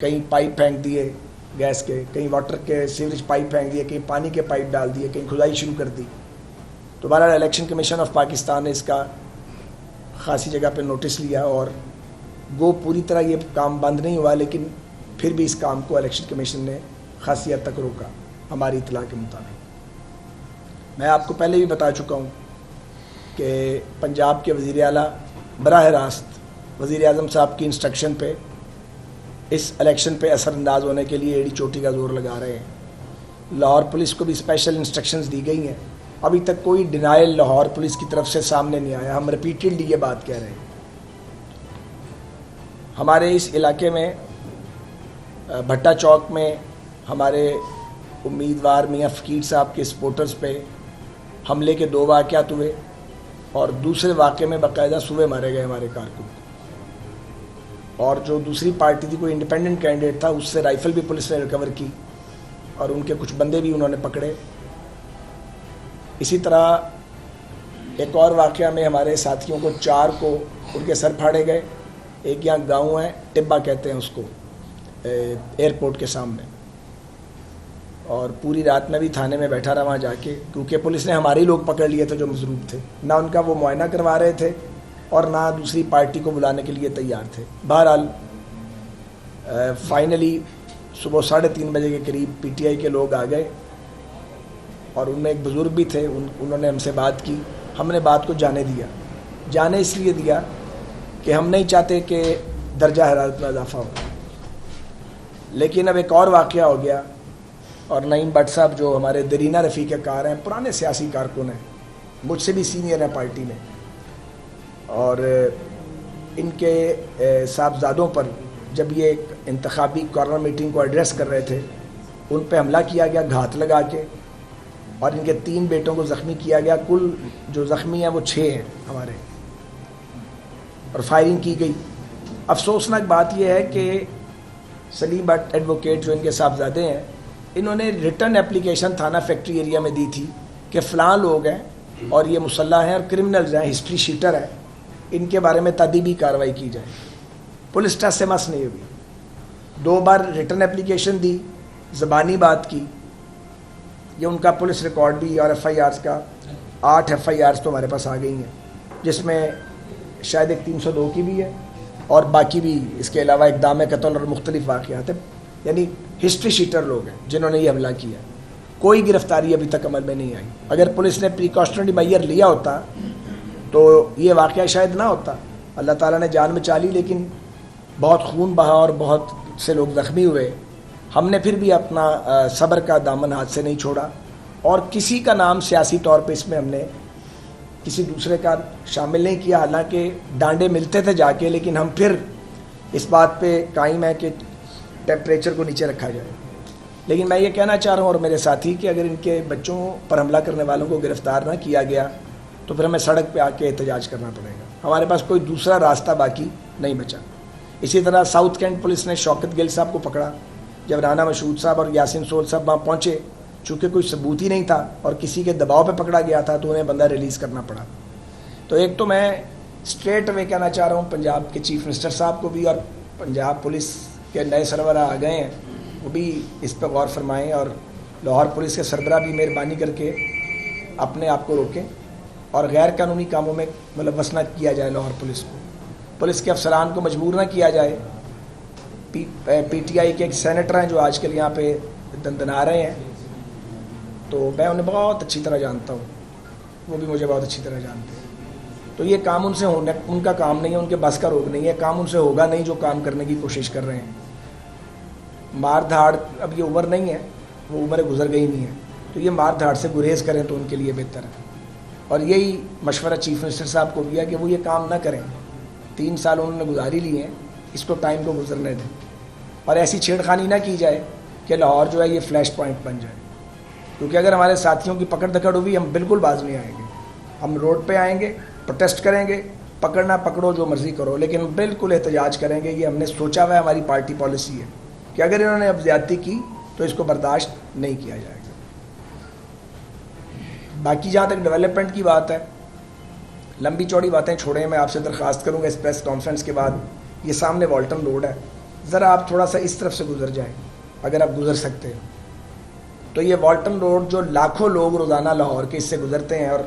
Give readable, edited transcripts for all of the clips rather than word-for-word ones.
کہیں پائپ پھینک دیے گیس کے، کہیں واٹر کے سیوریج پائپ پھینک دیے، کہیں پانی کے پائپ ڈال دیے، کہیں کھدائی شروع کر دی. تو بہرحال الیکشن کمیشن آف پاکستان نے اس کا خاصی جگہ پہ نوٹس لیا اور وہ پوری طرح یہ کام بند نہیں ہوا، لیکن پھر بھی اس کام کو الیکشن کمیشن نے خاصی حد تک روکا ہماری اطلاع کے مطابق. میں آپ کو پہلے بھی بتا چکا ہوں کہ پنجاب کے وزیر اعلیٰ براہ راست وزیر اعظم صاحب کی انسٹرکشن پہ اس الیکشن پہ اثر انداز ہونے کے لیے ایڑی چوٹی کا زور لگا رہے ہیں. لاہور پولیس کو بھی اسپیشل انسٹرکشنز دی گئی ہیں. ابھی تک کوئی ڈینائل لاہور پولیس کی طرف سے سامنے نہیں آیا. ہم ریپیٹڈلی یہ بات کہہ رہے ہیں. ہمارے اس علاقے میں بھٹا چوک میں ہمارے امیدوار میاں فقیر صاحب کے سپورٹرز پہ حملے کے 2 واقعات ہوئے اور دوسرے واقعے میں باقاعدہ صبح مارے گئے ہمارے کارکن. اور جو دوسری پارٹی تھی، کوئی انڈیپینڈنٹ کینڈیڈیٹ تھا، اس سے رائفل بھی پولیس نے ریکور کی اور ان کے کچھ بندے بھی انہوں نے پکڑے. اسی طرح ایک اور واقعہ میں ہمارے ساتھیوں کو 4 کو ان کے سر پھاڑے گئے. ایک یہاں گاؤں ہے، ٹبا کہتے ہیں اس کو، ایئرپورٹ کے سامنے. اور پوری رات میں بھی تھانے میں بیٹھا رہا وہاں جا کے، کیونکہ پولیس نے ہمارے ہی لوگ پکڑ لیے تھے جو مضروب تھے. نہ ان کا وہ معائنہ کروا رہے تھے اور نہ دوسری پارٹی کو بلانے کے لیے تیار تھے. بہرحال فائنلی صبح 3:30 بجے کے قریب پی ٹی آئی کے لوگ آ گئے اور ان میں ایک بزرگ بھی تھے. انہوں نے ہم سے بات کی. ہم نے بات کو جانے دیا. جانے اس لیے دیا کہ ہم نہیں چاہتے کہ درجہ حرارت میں اضافہ ہو. لیکن اب ایک اور واقعہ ہو گیا اور نعیم بٹ صاحب جو ہمارے درینہ رفیق کار ہیں، پرانے سیاسی کارکن ہیں، مجھ سے بھی سینئر ہیں پارٹی میں، اور ان کے صاحبزادوں پر جب یہ ایک انتخابی کارنر میٹنگ کو ایڈریس کر رہے تھے، ان پہ حملہ کیا گیا گھات لگا کے، اور ان کے 3 بیٹوں کو زخمی کیا گیا. کل جو زخمی ہیں وہ 6 ہیں ہمارے، اور فائرنگ کی گئی. افسوسناک بات یہ ہے کہ سلیم بٹ ایڈوکیٹ جو ان کے صاحبزادے ہیں، انہوں نے ریٹرن اپلیکیشن تھانہ فیکٹری ایریا میں دی تھی کہ فلاں لوگ ہیں اور یہ مسلح ہیں اور کرمنلز ہیں، ہسٹری شیٹر ہیں، ان کے بارے میں تادیبی کارروائی کی جائے. پولیس ٹرسٹ سے مس نہیں ہوئی. 2 بار ریٹرن اپلیکیشن دی، زبانی بات کی. یہ ان کا پولیس ریکارڈ بھی اور ایف آئی آرز کا 8 ایف آئی آرز تو ہمارے پاس آ گئی ہیں، جس میں شاید ایک 302 کی بھی ہے اور باقی بھی اس کے علاوہ اقدام قتل اور مختلف واقعات ہیں. یعنی ہسٹری شیٹر لوگ ہیں جنہوں نے یہ حملہ کیا. کوئی گرفتاری ابھی تک عمل میں نہیں آئی. اگر پولیس نے پریکاشنری میئر لیا ہوتا تو یہ واقعہ شاید نہ ہوتا. اللہ تعالیٰ نے جان بچا لی، لیکن بہت خون بہا اور بہت سے لوگ زخمی ہوئے. ہم نے پھر بھی اپنا صبر کا دامن ہاتھ سے نہیں چھوڑا اور کسی کا نام سیاسی طور پہ اس میں ہم نے کسی دوسرے کا شامل نہیں کیا. حالانکہ ڈانڈے ملتے تھے جا کے، لیکن ہم پھر اس بات پہ قائم ہے کہ ٹیمپریچر کو نیچے رکھا جائے. لیکن میں یہ کہنا چاہ رہا ہوں اور میرے ساتھی کہ اگر ان کے بچوں پر حملہ کرنے والوں کو گرفتار نہ کیا گیا تو پھر ہمیں سڑک پہ آ کے احتجاج کرنا پڑے گا. ہمارے پاس کوئی دوسرا راستہ باقی نہیں بچا. اسی طرح ساؤتھ کینٹ پولیس نے شوکت گل صاحب کو پکڑا. جب رانا مشہود صاحب اور یاسین سول صاحب وہاں پہنچے، چونکہ کوئی ثبوت ہی نہیں تھا اور کسی کے دباؤ پہ پکڑا گیا تھا، تو انہیں بندہ ریلیز کرنا پڑا. تو ایک تو میں اسٹریٹ اوے کہنا چاہ رہا ہوں پنجاب کے چیف منسٹر صاحب کو بھی، اور پنجاب پولیس کے نئے سربراہ آ گئے ہیں، وہ بھی اس پہ غور فرمائیں، اور لاہور پولیس کے سربراہ بھی مہربانی کر کے اپنے آپ کو روکیں اور غیر قانونی کاموں میں ملوث نہ کیا جائے. لاہور پولیس کو، پولیس کے افسران کو مجبور نہ کیا جائے. پی ٹی آئی کے ایک سینیٹر ہیں جو آج کل یہاں پہ دندنا رہے ہیں، تو میں انہیں بہت اچھی طرح جانتا ہوں، وہ بھی مجھے بہت اچھی طرح جانتے ہیں. تو یہ کام ان سے ہونے، ان کا کام نہیں ہے، ان کے بس کا روک نہیں ہے. کام ان سے ہوگا نہیں جو کام کرنے کی کوشش کر رہے ہیں. مار دھاڑ اب یہ عمر نہیں ہے، وہ عمر گزر گئی نہیں ہے، تو یہ مار دھاڑ سے گریز کریں تو ان کے لیے بہتر ہے. اور یہی مشورہ چیف منسٹر صاحب کو بھی ہے کہ وہ یہ کام نہ کریں. 3 سال انہوں نے گزار ہی لیے ہیں، اس کو ٹائم کو گزرنے دیں اور ایسی چھیڑخانی نہ کی جائے کہ لاہور جو ہے یہ فلیش پوائنٹ بن جائے. کیونکہ اگر ہمارے ساتھیوں کی پکڑ دھکڑ ہوئی، ہم بالکل باز نہیں آئیں گے. ہم روڈ پہ آئیں گے، پروٹیسٹ کریں گے، پکڑنا پکڑو، جو مرضی کرو، لیکن بالکل احتجاج کریں گے. یہ ہم نے سوچا ہوا ہے، ہماری پارٹی پالیسی ہے کہ اگر انہوں نے اب زیادتی کی تو اس کو برداشت نہیں کیا جائے گا. باقی جہاں تک ڈیولپمنٹ کی بات ہے، لمبی چوڑی باتیں چھوڑیں. میں آپ سے درخواست کروں گا اس پریس کانفرنس کے بعد، یہ سامنے والٹن روڈ ہے، ذرا آپ تھوڑا سا اس طرف سے گزر جائیں اگر آپ گزر سکتے ہو. تو یہ والٹن روڈ جو لاکھوں لوگ روزانہ لاہور کے اس سے گزرتے ہیں اور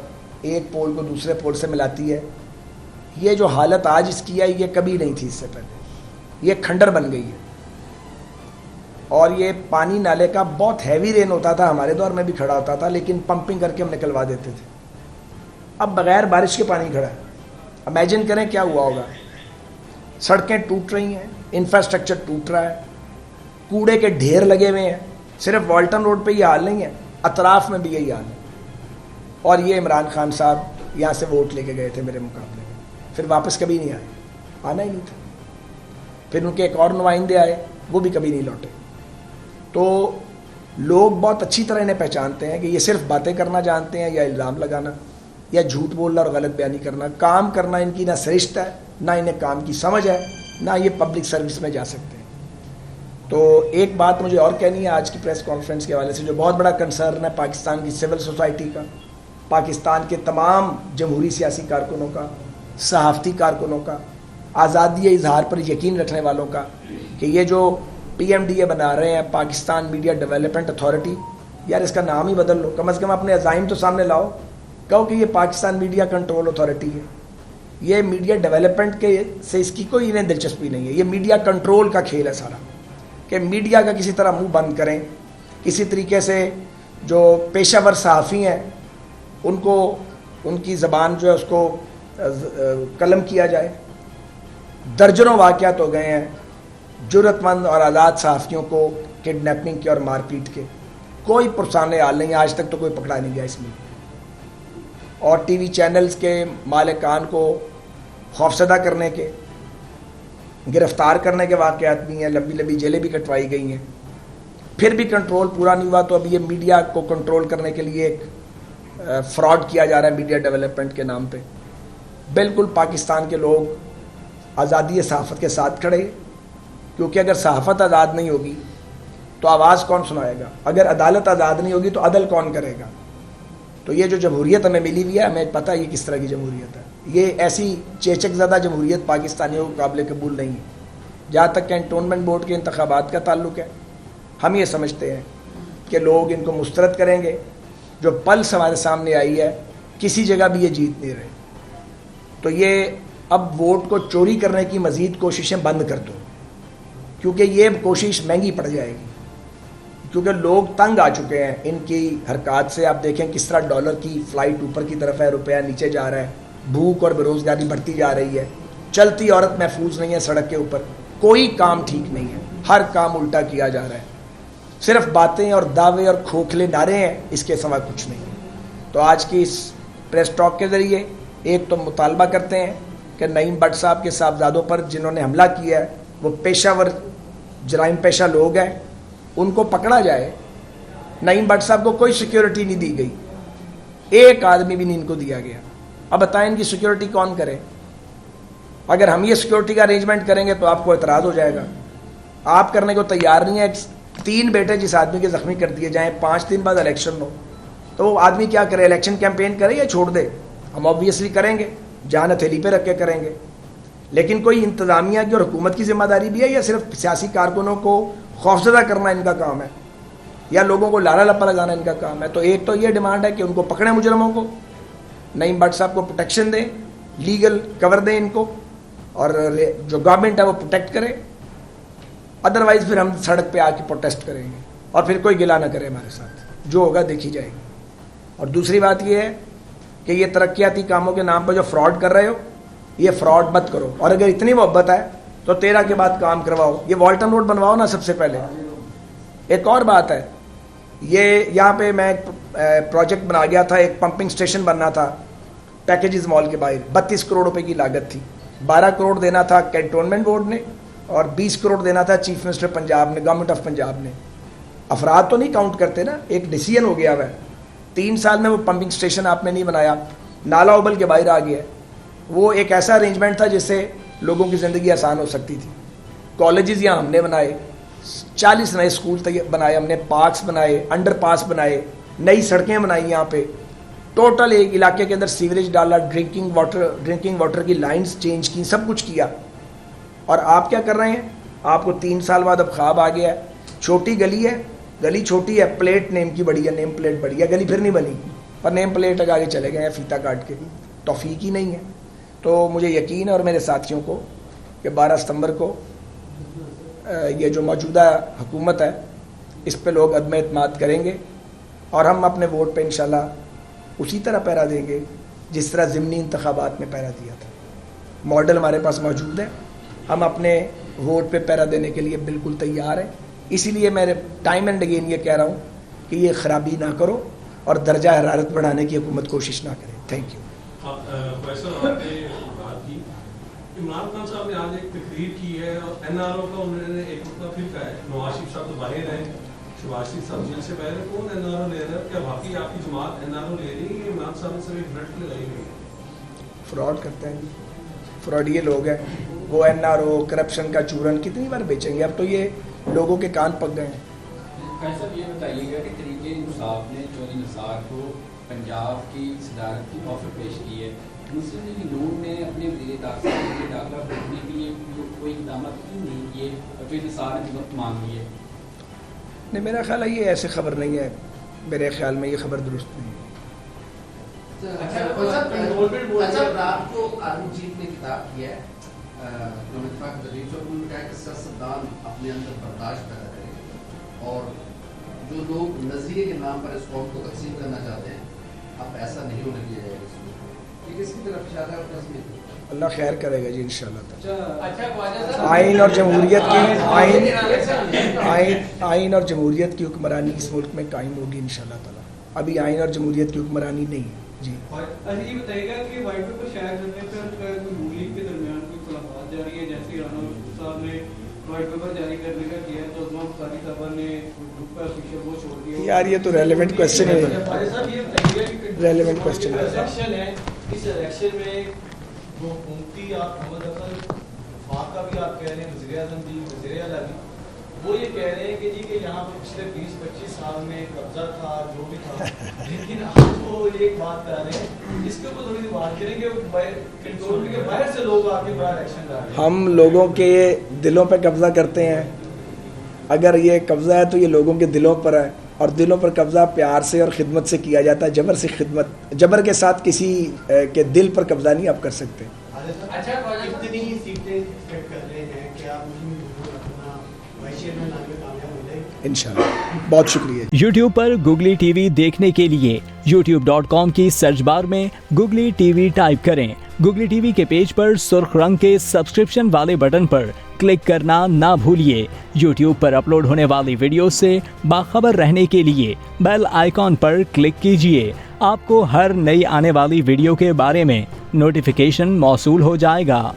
ایک پول کو دوسرے پول سے ملاتی ہے, یہ جو حالت آج اس کی ہے یہ کبھی نہیں تھی اس سے پہلے. یہ کھنڈر بن گئی ہے. اور یہ پانی نالے کا بہت ہیوی رین ہوتا تھا, ہمارے دور میں بھی کھڑا ہوتا تھا, لیکن پمپنگ کر کے ہم نکلوا دیتے تھے. اب بغیر بارش کے پانی کھڑا ہے. امیجن کریں کیا ہوا ہوگا. سڑکیں ٹوٹ رہی ہیں, انفراسٹرکچر ٹوٹ رہا ہے, کوڑے کے ڈھیر لگے ہوئے ہیں. صرف والٹن روڈ پہ یہ حال نہیں ہے, اطراف میں بھی یہی حال ہے. اور یہ عمران خان صاحب یہاں سے ووٹ لے کے گئے تھے میرے مقابلے میں, پھر واپس کبھی نہیں آئے, آنا ہی نہیں تھا. پھر ان کے ایک اور نمائندے آئے, وہ بھی کبھی نہیں لوٹے. تو لوگ بہت اچھی طرح انہیں پہچانتے ہیں کہ یہ صرف باتیں کرنا جانتے ہیں, یا الزام لگانا, یا جھوٹ بولنا اور غلط بیانی کرنا. کام کرنا ان کی نہ سرشت ہے, نہ انہیں کام کی سمجھ ہے, نہ یہ پبلک سروس میں جا سکتے ہیں. تو ایک بات مجھے اور کہنی ہے آج کی پریس کانفرنس کے حوالے سے, جو بہت بڑا کنسرن ہے پاکستان کی سول سوسائٹی کا, پاکستان کے تمام جمہوری سیاسی کارکنوں کا, صحافتی کارکنوں کا, آزادی اظہار پر یقین رکھنے والوں کا, کہ یہ جو پی ایم ڈی اے بنا رہے ہیں پاکستان میڈیا ڈیولپمنٹ اتھارٹی, یار اس کا نام ہی بدل لو, کم از کم اپنے عزائم تو سامنے لاؤ. کہو کہ یہ پاکستان میڈیا کنٹرول اتھارٹی ہے. یہ میڈیا ڈیولپمنٹ کے سے اس کی کوئی انہیں دلچسپی نہیں ہے. یہ میڈیا کنٹرول کا کھیل ہے سارا, کہ میڈیا کا کسی طرح منہ بند کریں, کسی طریقے سے جو پیشہ ور صحافی ہیں ان کو ان کی زبان جو ہے اس کو قلم کیا جائے. درجنوں واقعات ہو گئے ہیں جرأت مند اور آزاد صحافیوں کو کڈنیپنگ کے اور مار پیٹ کے, کوئی پرسان حال نہیں, آج تک تو کوئی پکڑا نہیں گیا اس میں. اور ٹی وی چینلز کے مالکان کو خوفزدہ کرنے کے, گرفتار کرنے کے واقعات بھی ہیں, لمبی لمبی جیلیں بھی کٹوائی گئی ہیں. پھر بھی کنٹرول پورا نہیں ہوا. تو اب یہ میڈیا کو کنٹرول کرنے کے لیے ایک فراڈ کیا جا رہا ہے میڈیا ڈیولپمنٹ کے نام پہ. بالکل پاکستان کے لوگ آزادی صحافت کے ساتھ کھڑے, کیونکہ اگر صحافت آزاد نہیں ہوگی تو آواز کون سنائے گا, اگر عدالت آزاد نہیں ہوگی تو عدل کون کرے گا. تو یہ جو جمہوریت ہمیں ملی ہوئی ہے, ہمیں پتہ ہے یہ کس طرح کی جمہوریت ہے. یہ ایسی چیچک زدہ جمہوریت پاکستانیوں کو قابل قبول نہیں ہے. جہاں تک کینٹونمنٹ بورڈ کے انتخابات کا تعلق ہے, ہم یہ سمجھتے ہیں کہ لوگ ان کو مسترد کریں گے. جو پلس ہمارے سامنے آئی ہے, کسی جگہ بھی یہ جیت نہیں رہے. تو یہ اب ووٹ کو چوری کرنے کی مزید کوششیں بند کر دو, کیونکہ یہ کوشش مہنگی پڑ جائے گی. کیونکہ لوگ تنگ آ چکے ہیں ان کی حرکات سے. آپ دیکھیں کس طرح ڈالر کی فلائٹ اوپر کی طرف ہے, روپیہ نیچے جا رہا ہے, بھوک اور بے روزگاری بڑھتی جا رہی ہے, چلتی عورت محفوظ نہیں ہے سڑک کے اوپر, کوئی کام ٹھیک نہیں ہے, ہر کام الٹا کیا جا رہا ہے. صرف باتیں اور دعوے اور کھوکھلے نعرے ہیں, اس کے سوا کچھ نہیں ہے. تو آج کی اس پریس ٹاک کے ذریعے ایک تو مطالبہ کرتے ہیں کہ نعیم بٹ صاحب کے صاحبزادوں پر جنہوں نے حملہ کیا ہے وہ پیشہ ور جرائم پیشہ لوگ ہیں, ان کو پکڑا جائے. نعیم بٹ صاحب کو کوئی سیکیورٹی نہیں دی گئی, ایک آدمی بھی نہیں ان کو دیا گیا. اب بتائیں ان کی سیکیورٹی کون کرے. اگر ہم یہ سیکیورٹی کا ارینجمنٹ کریں گے تو آپ کو اعتراض ہو جائے گا. آپ کرنے کو تیار نہیں ہے. 3 بیٹے جس آدمی کے زخمی کر دیے جائیں, 5 دن بعد الیکشن ہو, تو وہ آدمی کیا کرے, الیکشن کیمپین کرے یا چھوڑ دے. ہم آبویسلی کریں گے, جان ہتھیلی پہ رکھ کے کریں گے. لیکن کوئی انتظامیہ کی اور حکومت کی ذمہ داری بھی ہے, یا صرف سیاسی کارکنوں کو خوفزدہ کرنا ان کا کام ہے, یا لوگوں کو لالا لپا لگانا ان کا کام ہے. تو ایک تو یہ ڈیمانڈ ہے کہ ان کو پکڑیں مجرموں کو, نعیم بٹ صاحب کو پروٹیکشن دیں, لیگل کور دیں ان کو, اور جو گورنمنٹ ہے وہ پروٹیکٹ کرے. ادروائز پھر ہم سڑک پہ آ کے پروٹیسٹ کریں گے, اور پھر کوئی گلا نہ کرے ہمارے ساتھ, جو ہوگا دیکھی جائے گی. اور دوسری بات یہ ہے کہ یہ ترقیاتی کاموں کے نام پر جو فراڈ کر رہے ہو, یہ فراڈ مت کرو. اور اگر اتنی محبت ہے تو 13 کے بعد کام کرواؤ, یہ والٹن روڈ بنواؤ نا سب سے پہلے. ایک اور بات ہے, یہ یہاں پہ میں ایک پروجیکٹ بنا گیا تھا, ایک پمپنگ اسٹیشن بننا تھا پیکیجز مال کے باہر. 32 کروڑ روپے کی لاگت تھی. 12 کروڑ دینا تھا کینٹونمنٹ بورڈ نے, اور 20 کروڑ دینا تھا چیف منسٹر پنجاب نے, گورنمنٹ آف پنجاب نے. افراد تو نہیں کاؤنٹ کرتے نا, ایک ڈیسیژن ہو گیا ہوا ہے. 3 سال میں وہ پمپنگ اسٹیشن آپ نے نہیں بنایا, نالا ابل کے باہر آ گیا. وہ ایک ایسا ارینجمنٹ تھا جس سے لوگوں کی زندگی آسان ہو سکتی تھی. کالجز یہاں ہم نے بنائے, 40 نئے اسکول بنائے ہم نے, پارکس بنائے, انڈر پاس بنائے, نئی سڑکیں بنائی یہاں پہ. ٹوٹل ایک علاقے کے اندر سیوریج ڈالا, ڈرنکنگ واٹر کی لائنز چینج کی, سب کچھ کیا. اور آپ کیا کر رہے ہیں, آپ کو 3 سال بعد اب خواب آ گیا ہے, چھوٹی گلی ہے, گلی چھوٹی ہے, پلیٹ نیم کی بڑی ہے, نیم پلیٹ بڑی ہے, گلی پھر نہیں بنی, پر نیم پلیٹ لگا کے چلے گئے ہیں فیتا کاٹ کے, توفیق ہی نہیں ہے. تو مجھے یقین ہے اور میرے ساتھیوں کو کہ 12 ستمبر کو یہ جو موجودہ حکومت ہے اس پہ لوگ عدم اعتماد کریں گے, اور ہم اپنے ووٹ پہ انشاءاللہ اسی طرح پہرا دیں گے جس طرح ضمنی انتخابات میں پہرا دیا تھا. ماڈل ہمارے پاس موجود ہے, ہم اپنے ووٹ پہ پہرا دینے کے لیے بالکل تیار ہیں. اسی لیے میں ٹائم اینڈ اگین یہ کہہ رہا ہوں کہ یہ خرابی نہ کرو اور درجہ حرارت بڑھانے کی حکومت کوشش نہ کرے. Thank you. عمران خان صاحب نے آج ایک تقریر کی ہے اور این آر او کا انہوں نے ایک نقطہ پھر کہا ہے. نواز شریف صاحب تو باہر ہیں, شہباز شریف صاحب جیل سے باہر ہے, کون این آر او لے رہا ہے؟ کیا واقعی آپ کی جماعت این آر او لے رہی ہے؟ عمران صاحب نے صرف ایک منٹ لگائی ہوئی ہے. فراڈ کرتے ہیں, فراڈ یہ لوگ ہیں, وہ این آر او کرپشن کا چورن کتنی بار بیچیں گے؟ اب تو یہ لوگوں کے کان پک گئے ہیں. صاحب یہ بتائیے گا کہ طریقے انصاف نے چودھری نثار کو پنجاب کی صدارت کی آفر پیش کی ہے, مسلم لیگ نون نے اپنے وزیر داخلہ بھیجنے کے لیے کوئی اقدامات کیوں نہیں کیے اور چودھری نثار نے مدد مانگ لی ہے؟ نہیں, میرا خیال ہے یہ ایسے خبر نہیں ہے, میرے خیال میں یہ خبر درست نہیں ہے. اچھا, رات کو آرمی چیف نے خطاب کیا ہے سیاستدان اپنے اندر برداشت پیدا کریں اور جو لوگ نظریے کے نام پر اس قوم کو تقسیم کرنا چاہتے ہیں اب ایسا نہیں ہونے دیا جائے گا. یہ کس کی طرف اشارہ ہے؟ اللہ خیر کرے گا جی انشاءاللہ. آئین اور جمہوریت کی آئین اور جمہوریت کی حکمرانی اس ملک میں قائم ہوگی انشاءاللہ تعالیٰ. ابھی آئین اور جمہوریت کی حکمرانی نہیں ہے. جی یہ بتائیے گا کہ وائٹ پیپر شائع کرنے پر نون لیگ کے درمیان کوئی اختلافات جاری ہے؟ جیسے رانا صاحب نے وائٹ پیپر جاری کرنے کا کیا ہے تو عثمان بخاری صاحب نے گروپ کا افیشل وہ چھوڑ دیا. یار یہ تو ریلیونٹ کوسچن ہے, ریلیونٹ کوسچن ہے. اس الیکشن میں جو حکومتی آپ محمد افضل فاق کا بھی آپ کہہ رہے ہیں, وزیر اعظم بھی, وزیر اعلیٰ بھی, وہ یہ کہہ رہے ہیں کہ جی کہ یہاں پر پچھلے 20-25 سال میں قبضہ تھا جو بھی تھا, لیکن آج وہ ایک بات کر رہے ہیں جس کے اوپر تھوڑی سی بات کریں گے کنٹرول کے باہر سے لوگ آ کے بڑا الیکشن کر رہے ہیں. ہم لوگوں کے دلوں پہ قبضہ کرتے ہیں. اگر یہ قبضہ ہے تو یہ لوگوں کے دلوں پر ہے, اور دلوں پر قبضہ پیار سے اور خدمت سے کیا جاتا ہے, جبر سے خدمت, جبر کے ساتھ کسی کے دل پر قبضہ نہیں آپ کر سکتے. اچھا, کتنی سیٹیں ایکسپیکٹ کر رہے ہیں کہ آپ اپنا وائس چیئرمین لانے میں کامیاب ہو جائیں؟ انشاءاللہ. بہت شکریہ. یوٹیوب پر گوگلی ٹی وی دیکھنے کے لیے youtube.com کی سرچ بار میں گوگلی ٹی وی ٹائپ کریں. گوگلی ٹی وی کے پیج پر سرخ رنگ کے سبسکرپشن والے بٹن پر کلک کرنا نہ بھولیے. یوٹیوب پر اپلوڈ ہونے والی ویڈیو سے باخبر رہنے کے لیے بیل آئیکن پر کلک کیجیے. آپ کو ہر نئی آنے والی ویڈیو کے بارے میں نوٹیفیکیشن موصول ہو جائے گا.